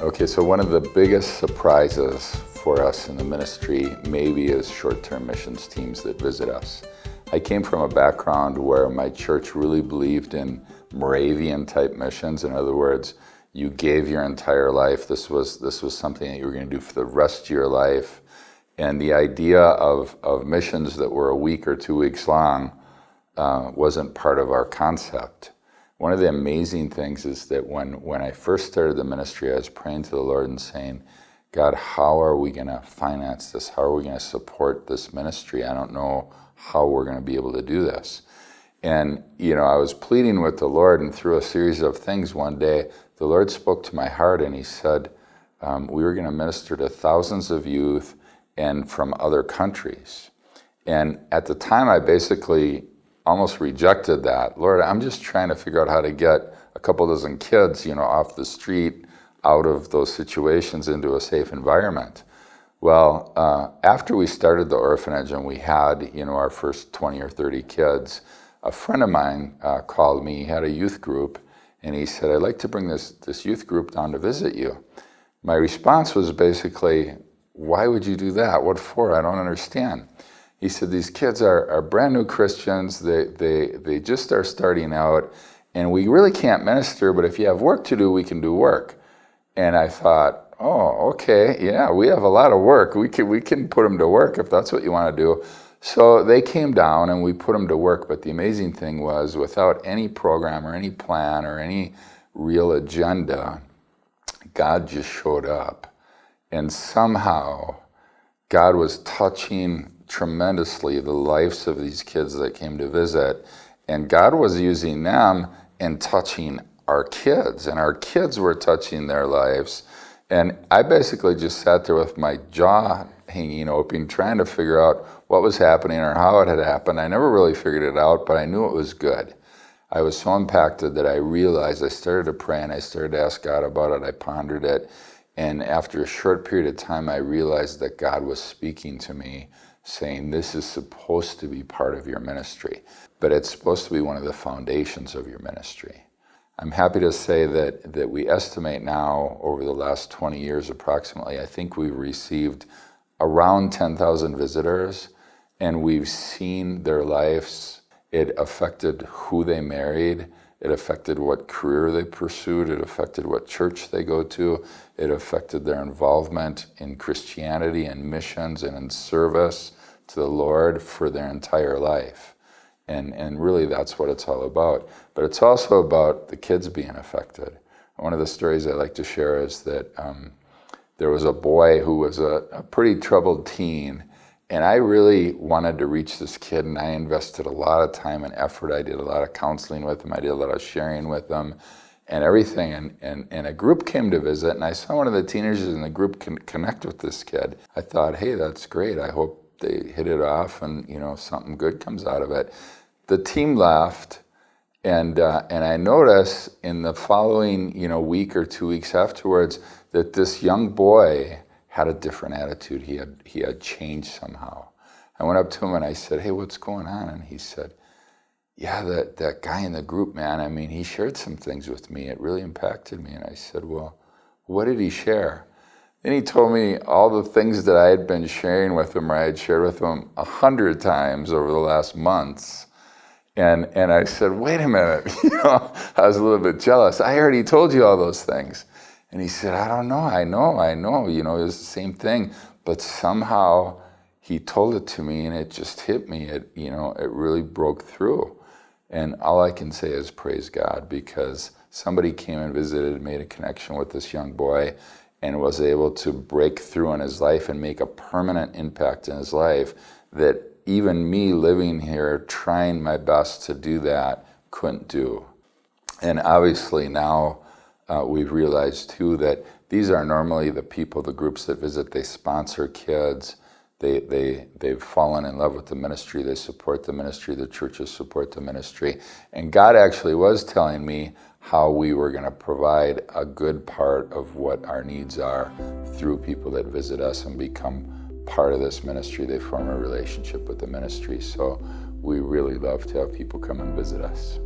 Okay, so one of the biggest surprises for us in the ministry maybe is short-term missions teams that visit us. I came from a background where my church really believed in Moravian-type missions. In other words, you gave your entire life. This was something that you were going to do for the rest of your life. And the idea of missions that were a week or 2 weeks long wasn't part of our concept. One of the amazing things is that when I first started the ministry, I was praying to the Lord and saying, God, how are we going to finance this? How are we going to support this ministry? I don't know how we're going to be able to do this. And, I was pleading with the Lord, and through a series of things one day, the Lord spoke to my heart and he said, we were going to minister to thousands of youth and from other countries. And at the time, I basically almost rejected that. Lord, I'm just trying to figure out how to get a couple dozen kids, off the street, out of those situations into a safe environment. Well, after we started the orphanage and we had, our first 20 or 30 kids, a friend of mine called me. He had a youth group, and he said, I'd like to bring this youth group down to visit you. My response was basically, why would you do that? What for? I don't understand. He said, these kids are brand new Christians. They just are starting out, and we really can't minister, but if you have work to do, we can do work. And I thought, oh, okay, yeah, we have a lot of work. We can put them to work if that's what you want to do. So they came down and we put them to work. But the amazing thing was, without any program or any plan or any real agenda, God just showed up. And somehow God was touching tremendously the lives of these kids that came to visit. And God was using them and touching our kids. And our kids were touching their lives. And I basically just sat there with my jaw hanging open, trying to figure out what was happening or how it had happened. I never really figured it out, but I knew it was good. I was so impacted that I realized, I started to pray and I started to ask God about it. I pondered it. And after a short period of time, I realized that God was speaking to me, saying, this is supposed to be part of your ministry, but it's supposed to be one of the foundations of your ministry. I'm happy to say that we estimate now, over the last 20 years approximately, I think we've received around 10,000 visitors, and we've seen their lives. It affected who they married. It affected what career they pursued. It affected what church they go to. It affected their involvement in Christianity and missions and in service to the Lord for their entire life. And really that's what it's all about. But it's also about the kids being affected. One of the stories I like to share is that there was a boy who was a pretty troubled teen, and I really wanted to reach this kid, and I invested a lot of time and effort. I did a lot of counseling with him. I did a lot of sharing with him and everything. And a group came to visit, and I saw one of the teenagers in the group connect with this kid. I thought, hey, that's great. I hope they hit it off and, something good comes out of it. The team left, and I noticed in the following, week or 2 weeks afterwards that this young boy had a different attitude. He had changed somehow. I went up to him and I said, hey, what's going on? And he said, yeah, that guy in the group, man, he shared some things with me. It really impacted me. And I said, well, what did he share? Then he told me all the things that I had been sharing with him, or I had shared with him 100 times over the last months. And I said, wait a minute, I was a little bit jealous. I already told you all those things. And he said, I don't know, I know, it was the same thing. But somehow he told it to me and it just hit me. It really broke through. And all I can say is praise God, because somebody came and visited and made a connection with this young boy and was able to break through in his life and make a permanent impact in his life that even me living here, trying my best to do that, couldn't do. And obviously now we've realized too that these are normally the people, the groups that visit, they sponsor kids, they've fallen in love with the ministry, they support the ministry, the churches support the ministry. And God actually was telling me how we were going to provide a good part of what our needs are through people that visit us and become part of this ministry. They form a relationship with the ministry. So we really love to have people come and visit us.